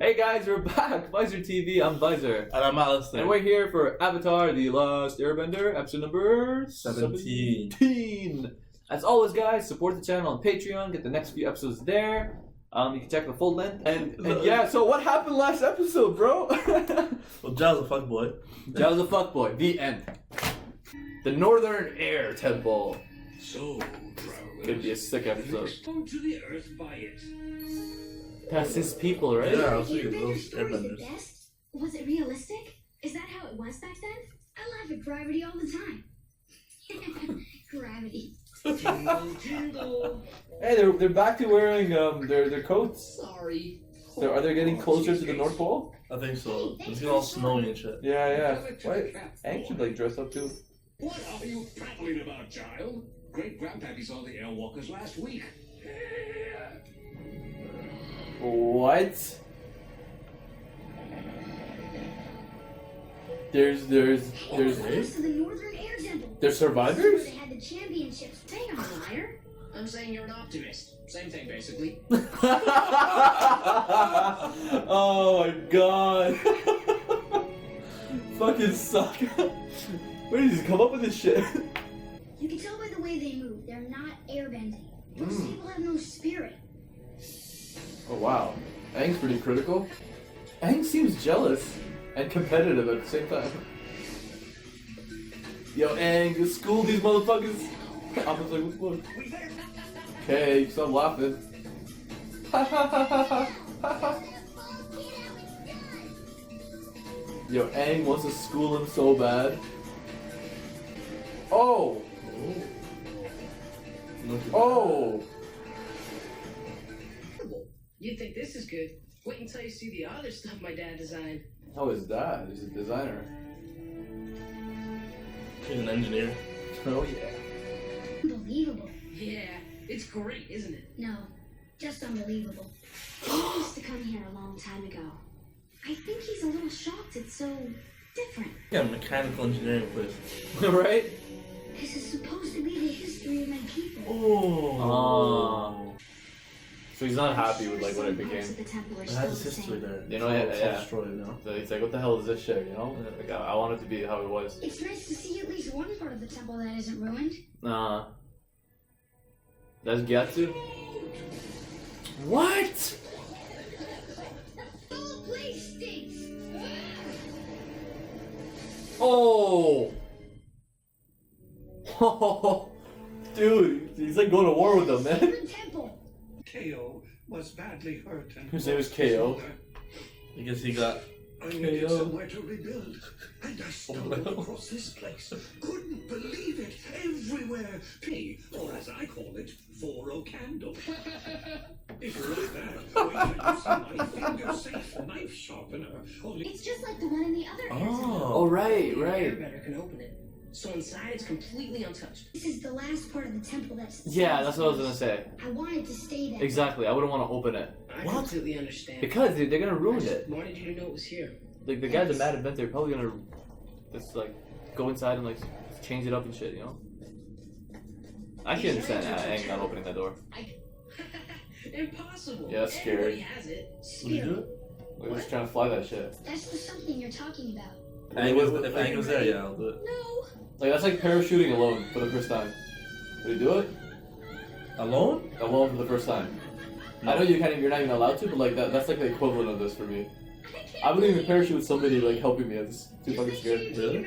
Hey guys, we're back! Visor TV, I'm Visor. And I'm Alistair. And we're here for Avatar The Last Airbender, episode number 17. As always, guys, support the channel on Patreon, get the next few episodes there. You can check the full length. And yeah, so what happened last episode, bro? Well, Jow's a fuckboy. Jow's a fuckboy. The end. The Northern Air Temple. So, Could be a sick episode. exposed to the earth by it. That's his people, right? Yeah, I was The thinking Airbender those story's the Airbenders. best? Was it realistic? Is that how it was back then? I laugh at gravity all the time. Gravity. Jingle, jingle. Hey, they're back to wearing their coats. Sorry. So are they getting closer to the North Pole? I think so. It's all snowy and shit. Yeah. Why? Aang should like dress up too. What are you prattling about, child? Great grandpappy saw the Airwalkers last week. What? There's Close to the Northern Air Temple. there's That's where survivors? they had the championships. Hang on, liar. I'm saying you're an optimist. Same thing, basically. Oh my god. Fucking suck. Where did he come up with this shit? You can tell by the way they move. They're not airbending. Those people have no spirit. Oh wow. Aang's pretty critical. Aang seems jealous and competitive at the same time. Yo, Aang, just school these motherfuckers. I was like, look. Okay, stop laughing. Yo, Aang wants to school him so bad. Oh! Oh! You think this is good? Wait until you see the other stuff my dad designed. How is that? He's a designer. He's an engineer. Oh yeah. Unbelievable. Yeah, it's great, isn't it? No, just unbelievable. He used to come here a long time ago. I think he's a little shocked it's so different. Yeah, mechanical engineering place. Right? This is supposed to be the history of my people. Oh. So he's not happy with like what it Some parts became. of the temple are It still has its the history same. there. You know, yeah. Destroyed, you know? So he's like, what the hell is this shit, you know? Like, I want it to be how it was. It's nice to see at least one part of the temple that isn't ruined. That's Gyatso? What? The whole place stinks. Oh! Dude, he's like going to war with them, man. Sacred temple. Ko was badly hurt and His name is KO. I guess he got. I needed KO. somewhere to rebuild, and I stumbled across this place. Couldn't believe it. Everywhere. P, or as I call it, 4-0 candle. If you like that, wait till you see my finger-safe knife sharpener. Only It's just like the one in the other air temple. Oh, right. Airbender can open it. So inside it's completely untouched. This is the last part of the temple that's... Yeah, that's what I was gonna say. I wanted to stay there. Exactly, I wouldn't want to open it. I What? completely understand. Because they're gonna I ruin just it. wanted you to know it was here. Like, the guys at Mad Inventor are probably gonna just, like, go inside and, like, change it up and shit, you know? I can understand Aang not opening that door. Impossible. Yeah, that's scary. Everybody has it. Would you do it? We're just trying to fly that shit. That's the something you're talking about. If Aang was there, yeah, I'll do it. No. Like, that's like parachuting alone for the first time. Would you do it? Alone? Alone for the first time. I know you're not even allowed to, but like that's like the equivalent of this for me. I wouldn't even parachute with somebody like helping me. I'm just too fucking scared. Really?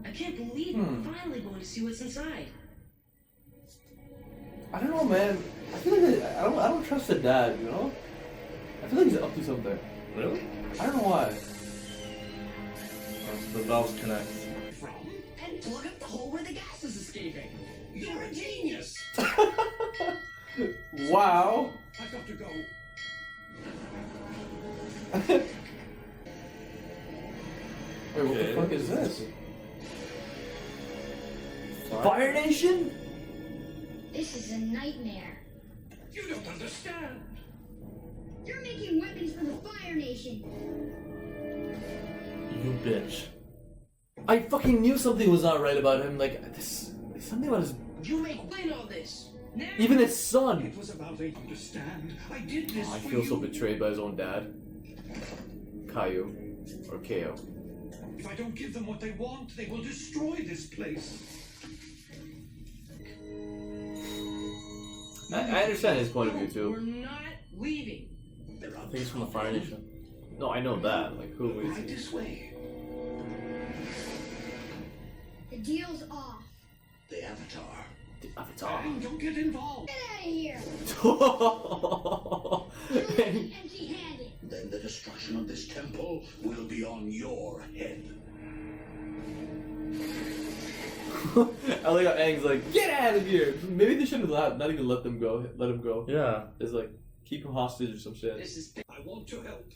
I can't believe I'm finally going to see what's inside. I don't know, man. I feel like I don't trust the dad. You know? I feel like he's up to something. Really? I don't know why. The valves connect. from. And plug up the hole where the gas is escaping. You're a genius. Wow. I've got to go. Wait, what the Okay. fuck is this? Fire Nation? This is a nightmare. You don't understand. You're making weapons for the Fire Nation. You bitch. I fucking knew something was not right about him. Like this, something about his. You make win all this. Now, Even his son. It was about able to stand. I did this I for feel so you. betrayed by his own dad. Caillou. Or Ko. If I don't give them what they want, they will destroy this place. I understand his point of view we're too. not leaving. There are I think it's from the Fire Nation. No, I know that. Like, who is right he? this way. The deal's off. The Avatar. The Avatar. Bang, don't get involved. Get out of here. You're leaving empty-handed. Then the destruction of this temple will be on your head. I like how Aang's like, get out of here! Maybe they shouldn't have not even let them go. Let him go. Yeah. It's like, keep him hostage or some shit. This is I want to help.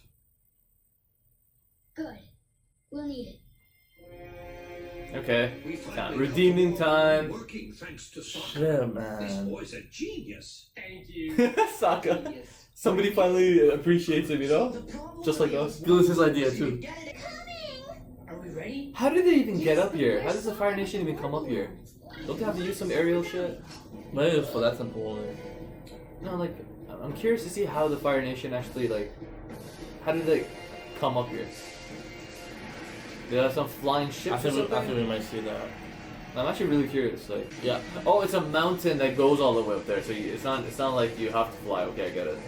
Good. We'll need it. Okay. We finally Redeeming got the ball time. working thanks to Sokka. Shit, This man. boy's a genius. thank you. Sokka. Yes. Somebody finally appreciates him, you know? The problem Just like is, us. It was his idea too. Are we ready? How did they even get up here? How does the Fire Nation even come up here? Don't they have to use some aerial shit? Maybe it's for that temple only. No, like, I'm curious to see how the Fire Nation actually, like, how did they come up here? They have some flying ships or I think something? we might see that. I'm actually really curious. Like, yeah. Oh, it's a mountain that goes all the way up there, so it's not like you have to fly. Okay, I get it.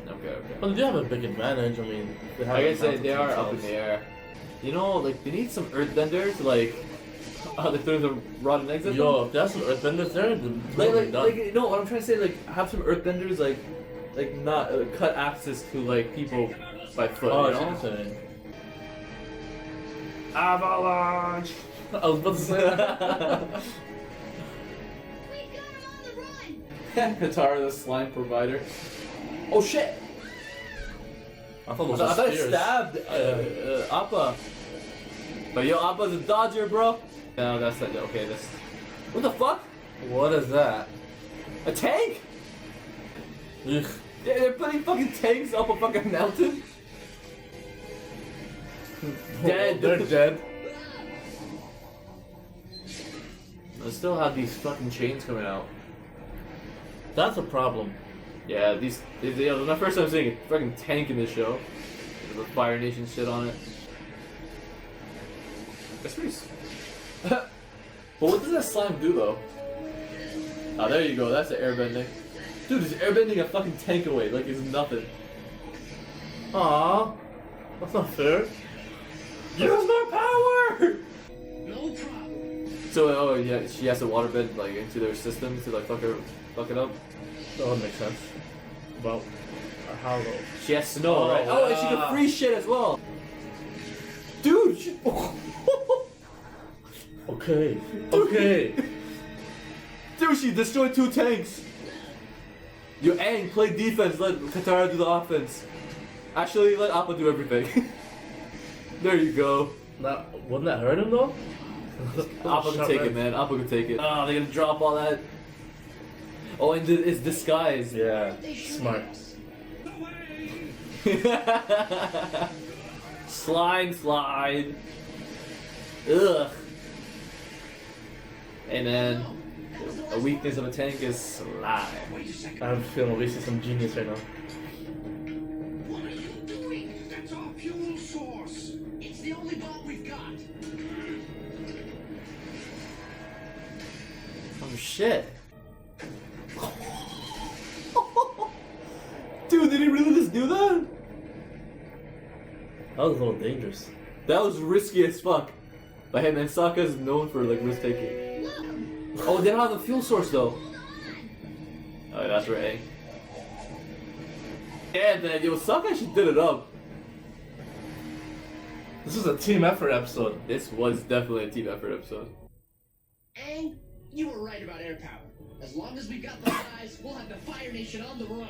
Okay. But they do have a big advantage. I mean, they have I guess a mountain they to are up in themselves. the air. You know, like they need some earthbenders, like they throw the rotten eggs at them. Yo, if there's some earthbenders there, then Like, you know what I'm trying to say? Like, have some earthbenders, like not cut access to like people by foot. Oh, you I know? see what you're saying. Avalanche. I was about to say that. We've got him on the run. Katara, the slime provider. Oh shit! I thought I it was thought I spears. stabbed Appa. But yo, Appa's a dodger, bro. No, that's not okay. That's what the fuck? What is that? A tank? Ugh. They're putting fucking tanks up a fucking mountain. Dead. They're dead. They still have these fucking chains coming out. That's a problem. Yeah, these it's my first time seeing a fucking tank in this show. There's a Fire Nation shit on it. That's pretty. But what does that slime do though? Oh, there you go. That's the airbending. Dude, it's airbending a fucking tank away like it's nothing. Aw, that's not fair. Use more power! No problem. So, oh yeah, she has to waterbend like into their system to like fuck it up. That would make sense. Well, how though? She has snow, Oh, right? Oh, and she yeah. can freeze shit as well. Dude, she... Okay. Okay. Dude, she destroyed 2 tanks. You Aang, play defense, let Katara do the offense. Actually, let Appa do everything. There you go. Wouldn't that hurt him though? Appa can take it, man. Appa can take it. Ah, they're gonna drop all that. Oh, and it's disguised. Yeah. They shoot Smart. us. Slide. Ugh. Hey man, a weakness of a tank is slime. Wait a second. I have a feeling we see some genius right now. What are you doing? That's our fuel source. It's the only bomb we've got. Oh shit. Dude, did he really just do that? That was a little dangerous. That was risky as fuck. But hey man, Sokka is known for like risk taking. Oh, they don't have the fuel source though. Oh, that's right. Yeah, man, yo, Sokka actually did it up. This is a team effort episode. This was definitely a team effort episode. And you were right about air power. As long as we've got the guys, we'll have the Fire Nation on the run.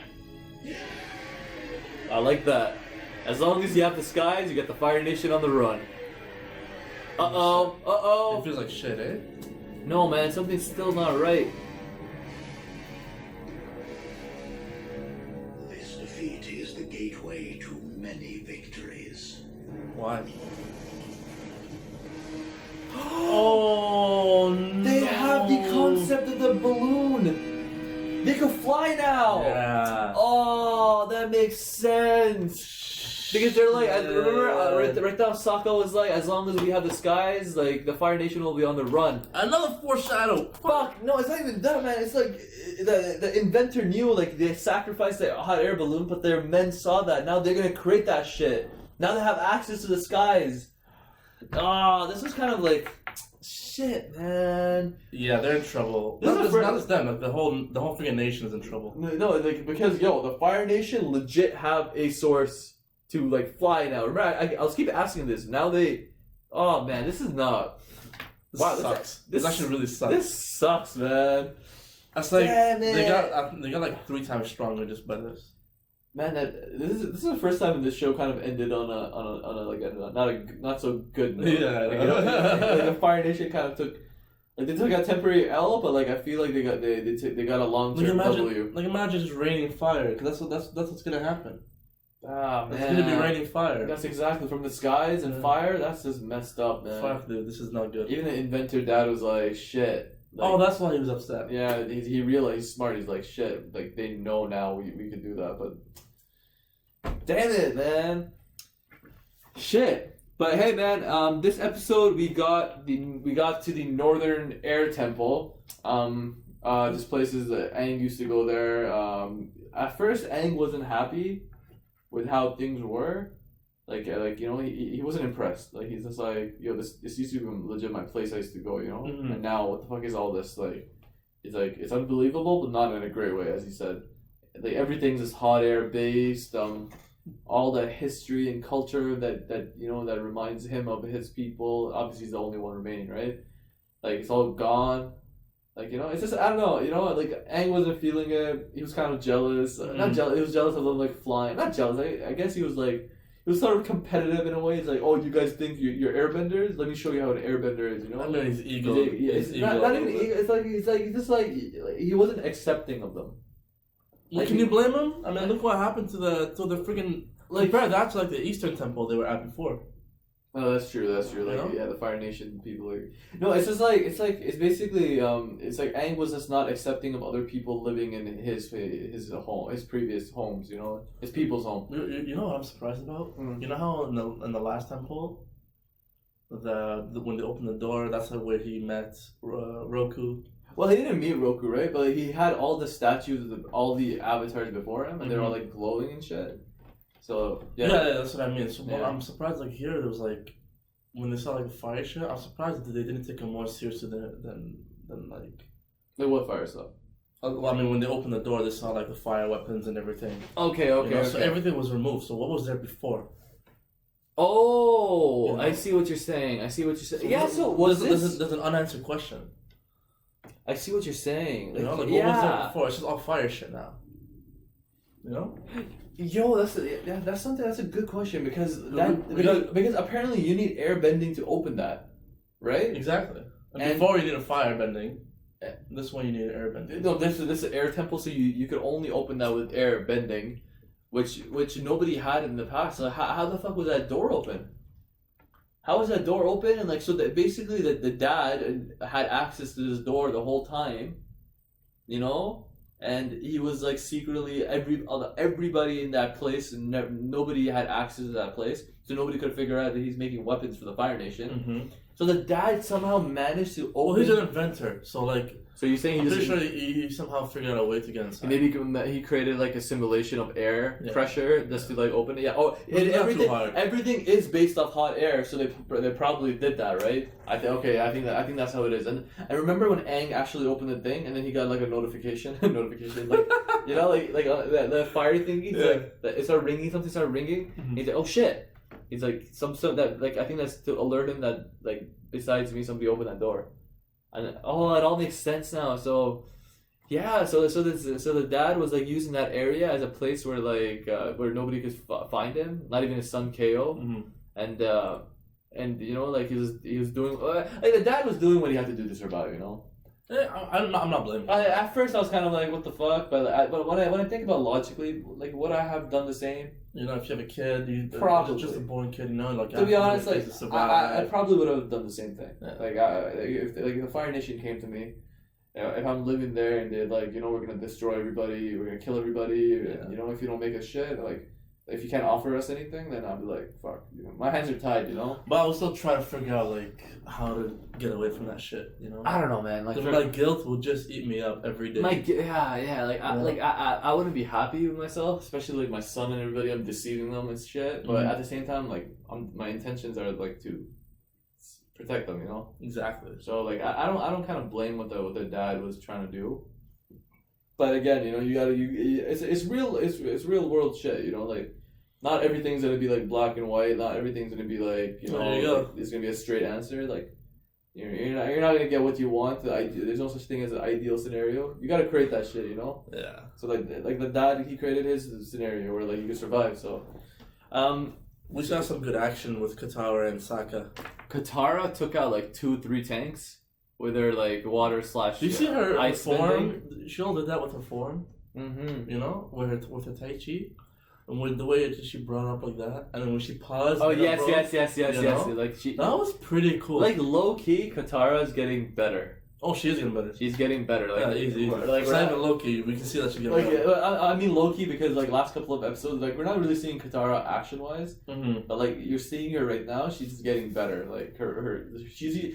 I like that. As long as you have the skies, you get the Fire Nation on the run. Uh-oh. It feels like shit, eh? No, man, something's still not right. This defeat is the gateway to many victories. Why? Oh no! They have the concept of the balloon. They could fly now. Yeah. Oh, that makes sense. Because they're like, I remember right now Sokka was like, as long as we have the skies, like the Fire Nation will be on the run. Another foreshadow. Fuck, no, it's not even that, man. It's like the inventor knew, like they sacrificed the hot air balloon, but their men saw that. Now they're gonna create that shit. Now they have access to the skies. Ah, this was kind of like, shit, man. Yeah, they're in trouble. This is Not just them. Like the whole freaking nation is in trouble. No, like because the Fire Nation legit have a source to like fly now. Remember, I'll keep asking this. Now they, oh man, this is not. This Wow, sucks. This actually really sucks. This sucks, man. That's like Damn they it. got like 3 times stronger just by this. Man, this is the first time this show kind of ended on a like not so good note. Yeah, like, like the Fire Nation kind of took. Like they took a temporary L, but like I feel like they got a long term W. Like imagine just raining fire, because that's what's gonna happen. Ah man, It's gonna be raining fire. That's exactly from the skies and fire. That's just messed up, man. Fuck, dude, this is not good. Even the inventor dad was like, shit. Like, Oh, that's why he was upset. yeah. He realized he's smart. He's like, shit. Like they know now we could do that, but damn it, man. Shit. But hey, man. This episode we got to the Northern Air Temple. This place is that Aang used to go there. At first, Aang wasn't happy with how things were, like he wasn't impressed. Like he's just like, this used to be legit my place I used to go, Mm-hmm. and now what the fuck is all this? Like it's unbelievable, but not in a great way, as he said. Like everything's just hot air based. All the history and culture that reminds him of his people. Obviously, he's the only one remaining, right? Like it's all gone. Like, it's just, I don't know, like, Aang wasn't feeling it. He was kind of jealous. Not jealous, he was jealous of them, like, flying. Not jealous, I guess he was, like, he was sort of competitive in a way. He's like, oh, you guys think you're airbenders? Let me show you how an airbender is, I mean, his ego. It's not even ego. It's like, he's just like, he wasn't accepting of them. Like, can you blame him? I mean, look what happened to the freaking, like, compare that to, like, the Eastern Temple they were at before. Oh, that's true. Like, yeah, the Fire Nation people. It's just like it's basically it's like Aang was just not accepting of other people living in his home, his previous homes. His people's home. You know what I'm surprised about? You know how in the last temple, when they opened the door, that's where he met Roku. Well, he didn't meet Roku, right? But he had all the statues of all the avatars before him, and they're all like glowing and shit. So yeah, that's what I mean. So I'm surprised. Like here, it was like when they saw like the fire shit. I'm surprised that they didn't take it more seriously than like. Like what fire stuff? Well, I mean, when they opened the door, they saw like the fire weapons and everything. Okay. So everything was removed. So what was there before? Oh, I see what you're saying. So yeah. So was this? There's an unanswered question. I see what you're saying. Like, What was there before? It's just all fire shit now. Yo, that's a good question because apparently you need air bending to open that, right? Exactly. And before you need a fire bending. This one you need air bending. No, this is air temple, so you could only open that with air bending, which nobody had in the past. So how the fuck was that door open? How was that door open? And so that basically the dad had access to this door the whole time, and he was like secretly everybody in that place, and nobody had access to that place, so nobody could figure out that he's making weapons for the Fire Nation. Mm-hmm. So the dad somehow managed to open. Well, he's an inventor, so like. So you're saying I'm pretty sure he somehow figured out a way to get inside. Maybe he created like a simulation of air pressure just to like open it. Yeah. Oh, everything is based off hot air, so they probably did that, right? I think that's how it is. And I remember when Aang actually opened the thing, and then he got like a notification, like like the fire thingy. It started ringing. Something started ringing. Mm-hmm. He's like, oh shit. He's like some that like I think that's to alert him that like besides me somebody opened that door. And it all makes sense now. So, yeah. So the dad was like using that area as a place where like where nobody could find him, not even his son Ko. Mm-hmm. And like he was doing like the dad was doing what he had to do to survive. I'm not blaming. At first I was kind of like, what the fuck, but when I think about logically, like would I have done the same? If you have a kid, probably just a born kid, like to be honest, like I probably would have done the same thing. Yeah. Like if the Fire Nation came to me, if I'm living there and they're like, we're gonna destroy everybody, we're gonna kill everybody, and, if you don't make us shit, like, if you can't offer us anything, then I'll be like, fuck, my hands are tied, But I will still try to figure out like how to get away from that shit, I don't know, man. Like, my guilt will just eat me up every day. I wouldn't be happy with myself, especially like my son and everybody. I'm deceiving them and shit. But at the same time, like, my intentions are like to protect them, Exactly. So like, I don't kind of blame what the dad was trying to do. But again, it's real world shit, like, not everything's gonna be like black and white. Not everything's gonna be like, like, it's gonna be a straight answer. Like, you're not gonna get what you want. There's no such thing as an ideal scenario. You gotta create that shit, Yeah. So like the dad, he created his scenario where like you could survive. So, we saw some good action with Katara and Sokka. Katara took out like 2-3 tanks with her like water / Do you see her ice form? bending. She all did that with her form. Mm-hmm. With her Tai Chi. And with the way she brought up like that, and then when she paused. Oh yes. Like that was pretty cool. Like low key, Katara's getting better. Oh, she is getting better. She's getting better. Like, yeah, easy. Like, it's not even low key. We can see that she's getting better. I mean low key because like last couple of episodes, like we're not really seeing Katara action wise, but like you're seeing her right now. She's getting better. Like she's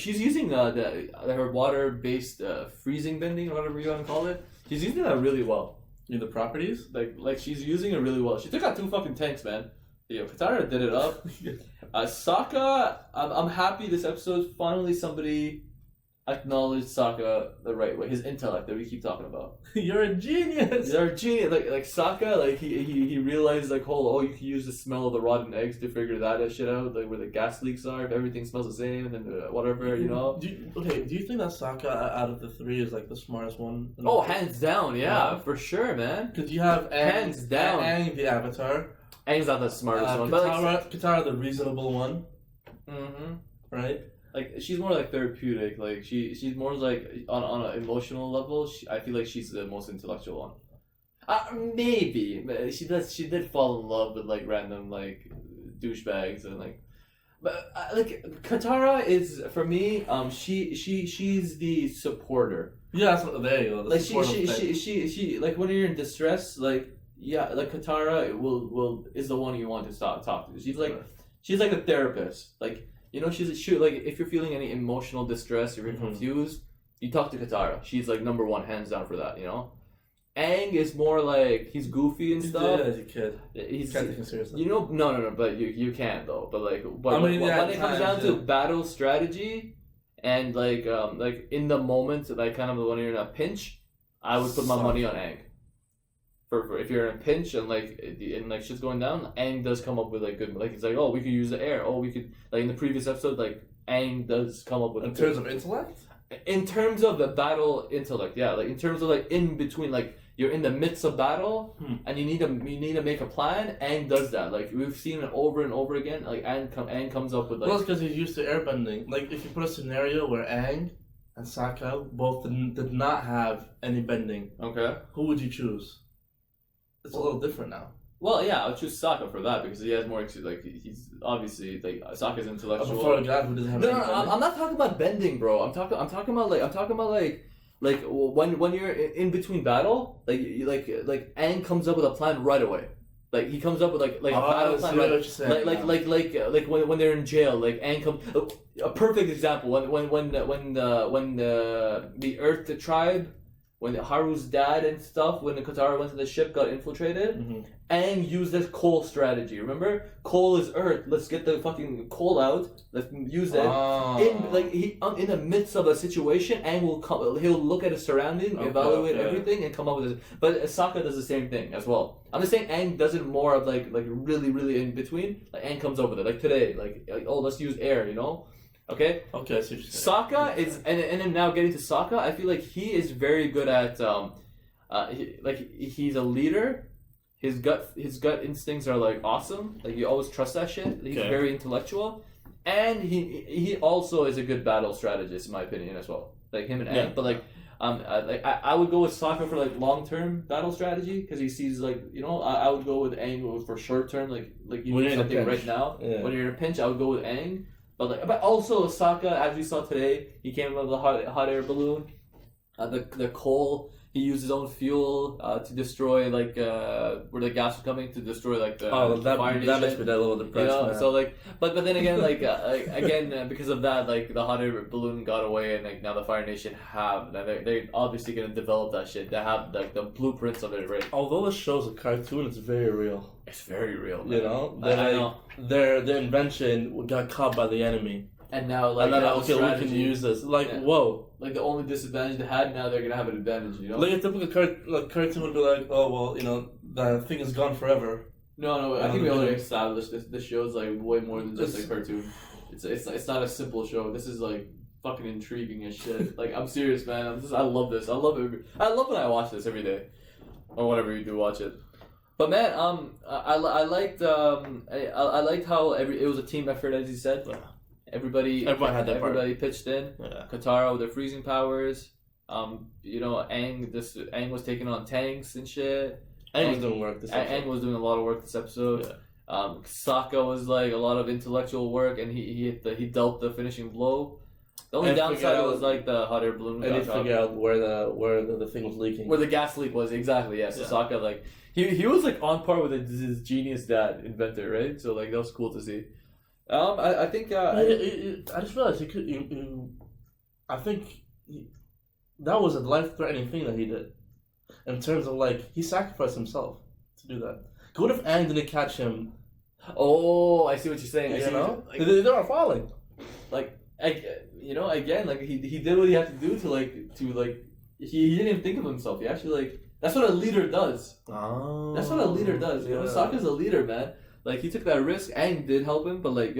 using her water based freezing bending or whatever you want to call it. She's using that really well. The properties? Like she's using it really well. She took out 2 fucking tanks, man. Katara did it up. Sokka, I'm happy this episode finally somebody acknowledged Sokka the right way. His intellect that we keep talking about. You're a genius. You're a genius. Like Sokka, like he realized like you can use the smell of the rotten eggs to figure that shit out, like where the gas leaks are. If everything smells the same, and then whatever, Do you think that Sokka out of the 3 is like the smartest one? Oh, hands down, yeah, for sure, man. Because you have hands down Aang the Avatar. Aang's not the smartest one, Katara the reasonable one. Mm-hmm. Right. Like she's more like therapeutic. Like she's more like on an emotional level. I feel like she's the most intellectual one. Maybe she did fall in love with like random like douchebags and like, but like Katara is for me. She's the supporter. Yeah, there you go. Like she like when you're in distress, like like Katara is the one you want to talk to. She's like a therapist. Like. Like if you're feeling any emotional distress, if you're confused, you talk to Katara. She's like number 1, hands down for that. Aang is more like he's goofy and stuff. Yeah, as a kid. He's can't take him seriously. No, but you can though. But when it comes down to battle strategy and like in the moment, like kind of when you're in a pinch, I would put my money on Aang. For if you're in a pinch and like shit's going down, Aang does come up with like good, like it's like, oh, we could use the air, oh, we could, like in the previous episode, like Aang does come up with in terms of intellect, in terms of the battle intellect, yeah, like in terms of like in between, like you're in the midst of battle and you need to make a plan. Aang does that. Like we've seen it over and over again. Like Aang comes up with like. Well, it's because he's used to airbending. Like if you put a scenario where Aang and Sokka both did not have any bending, okay, who would you choose? It's a little different now. Well, yeah, I'll choose Sokka for that because he has more. Like he's obviously like Sokka's intellectual. For a guy who doesn't have. No, I'm not talking about bending, bro. I'm talking about like when you're in between battle, like Aang comes up with a plan right away. Like he comes up with like a battle plan. Right, like when they're in jail, like Aang comes. A perfect example when the Earth tribe. When Haru's dad and stuff, when the Katara went to the ship, got infiltrated, Aang used this coal strategy. Remember, coal is earth. Let's get the fucking coal out. Let's use that. In the midst of a situation, Aang will come. He'll look at his surroundings, evaluate everything, and come up with it. But Sokka does the same thing as well. I'm just saying Aang does it more of like really really in between. Like Aang comes up with it. Like today, like oh let's use air. Okay. Okay. So Sokka is, and then now getting to Sokka, I feel like he is very good at, he's a leader. His gut instincts are like awesome. Like you always trust that shit. He's very intellectual, and he also is a good battle strategist in my opinion as well. Like him and Aang, but like. I would go with Sokka for like long term battle strategy because he sees like I would go with Aang for short term like you need something right now. Yeah. When you're in a pinch, I would go with Aang. But also Sokka, as we saw today, he came up with a hot air balloon. the coal. He used his own fuel to destroy like where the gas was coming to destroy like the Fire that makes Nation. me that a little depressed. Man. So like, but then again, because of that, like the hot air balloon got away, and like now the Fire Nation have, they're obviously gonna develop that shit. They have like the blueprints of it, right? Although the show's a cartoon, it's very real. It's very real, man. You know, I know. Their invention got caught by the enemy, And now like and then now okay, we strategy, can use this. Like Yeah. whoa. like the only disadvantage they had, now they're gonna have an advantage. You know? Like a typical cartoon would be like, oh well, you know, the thing is gone forever. No, I think we already established this show's like way more than just a cartoon. It's not a simple show. This is like fucking intriguing as shit. Like I'm serious, man. I love this. I love it. I love when I watch this every day, or whenever you do watch it. But man, I liked I liked how it was a team effort, as you said. Everybody had their part. Everybody pitched in. Yeah. Katara with their freezing powers. You know, Aang was taking on tanks and shit. Aang was doing work this episode. Aang was doing a lot of work this episode. Yeah. Sokka was like a lot of intellectual work, and he dealt the finishing blow. The only And downside figure was like the hot air balloon. And got he dropped. figured out where the thing was leaking. Where the gas leak was, exactly, yeah. So Yeah. Sokka, like, he was like on par with his genius dad inventor, right? So like that was cool to see. I think I just realized I think that was a life-threatening thing that he did. In terms of like, he sacrificed himself to do that. What if Aang didn't catch him? Oh, I see what you're saying. I see You know, what you're- they were falling. you know, again, like he did what he had to do to he didn't even think of himself. He actually like that's what a leader does. Oh, That's what a leader does. You know, Sokka's a leader, man. Like he took that risk. Aang did help him, but like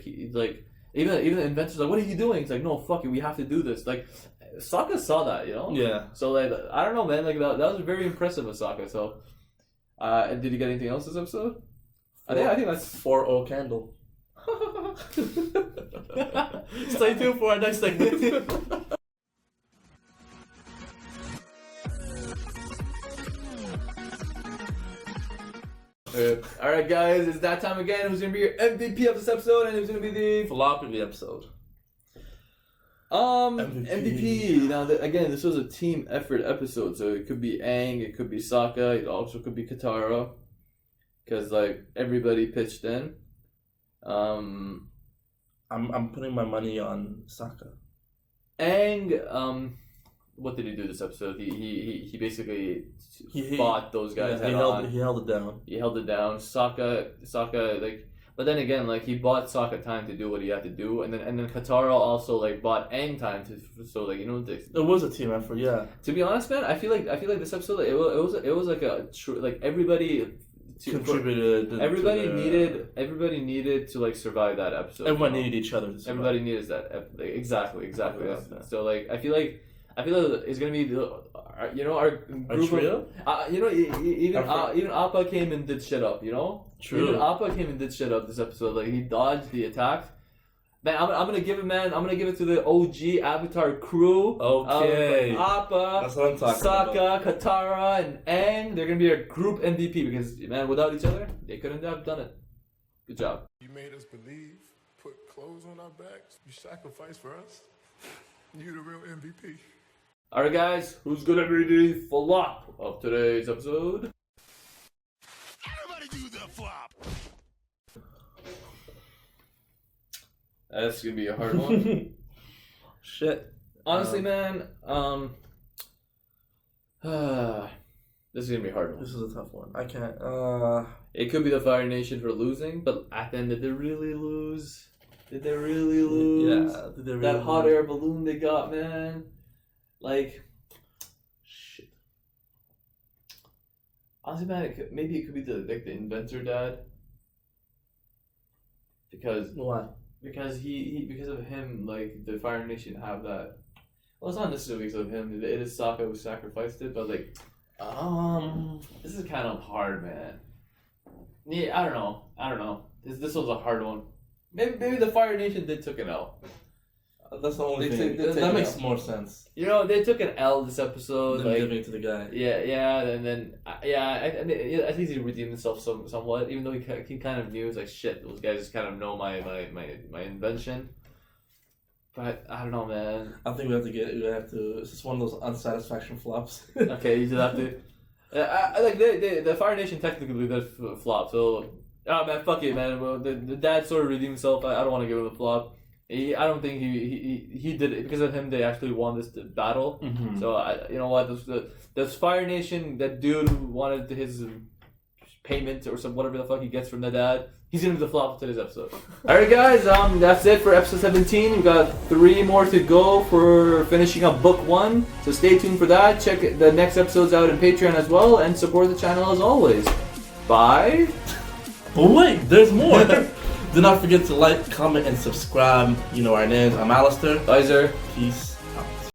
he's like even the inventor's like, what are you doing? He's like, no, fuck it, we have to do this. Like Sokka saw that, you know. Yeah. So like I don't know, man. Like that was very impressive of Sokka. So, and did you get anything else this episode? I think that's 4-0 candle. Stay tuned for our next segment. Alright guys, it's that time again. Who's gonna be your MVP of this episode, and who's gonna be the Flop of the episode. MVP. Now again, this was a team effort episode, so it could be Aang, it could be Sokka, it also could be Katara, because like everybody pitched in. I'm putting my money on Sokka. Aang, what did he do this episode? He basically He fought those guys. Yeah, head he on. held it down. He held it down. Sokka, like, but then again, like he bought Sokka time to do what he had to do, and then Katara also like bought Aang time to, so like you know. It was a team effort, yeah. To be honest, man, I feel like this episode it was like a like everybody Contributed. Everybody needed to like survive that episode. Everyone you know? needed each other to survive. Everybody needed that. Exactly. Yeah. So like I feel like it's gonna be our group trio? of even Appa came and did shit up. You know, True. Even Appa came and did shit up this episode. Like he dodged the attack. Man, I'm gonna give it, man. I'm gonna give it to the OG Avatar crew. Okay. Appa, That's what I'm talking Sokka, Katara, and Aang. They're gonna be a group MVP because, man, without each other, they couldn't have done it. Good job. You made us believe, put clothes on our backs, you sacrificed for us. You the real MVP. All right, guys, who's gonna be the flop of today's episode? Everybody do the flop. That's gonna be a hard one. Shit. Honestly, man, this is gonna be a hard one. This is a tough one. I can't. It could be the Fire Nation for losing, but at the end, did they really lose? Did they really lose? Yeah. Did they really That hot lose? air balloon they got, man. Like, shit. Honestly, man, maybe it could be the inventor dad. Because Why? because of him, like the Fire Nation have that. Well, it's not necessarily because of him. It is Sokka who sacrificed it, but like, this is kind of hard, man. Yeah, I don't know. This was a hard one. Maybe the Fire Nation did took an L. That's the only They thing. take That it makes out. more sense You know, they took an L this episode. than Like, giving it to the guy. yeah, and then I think he redeemed himself somewhat, even though he kind of knew. It's like, shit, those guys just kind of know my invention. But I don't know, man. I think we have to. It's just one of those unsatisfaction flops. Okay, you just have to. I like the Fire Nation technically did flop. So, oh man, fuck it, man. Well, the dad sort of redeemed himself. I don't want to give him a flop. I don't think he did it because of him. They actually won this battle. Mm-hmm. So you know what? This Fire Nation, that dude who wanted his payment or some whatever the fuck he gets from the dad. He's gonna be the flop of today's episode. Alright guys, that's it for episode 17. We've got 3 more to go for finishing up book 1. So stay tuned for that. Check the next episodes out in Patreon as well, and support the channel as always. Bye. But wait, there's more. Do not forget to like, comment, and subscribe. You know our names. I'm Alistair. Bye, sir. Peace.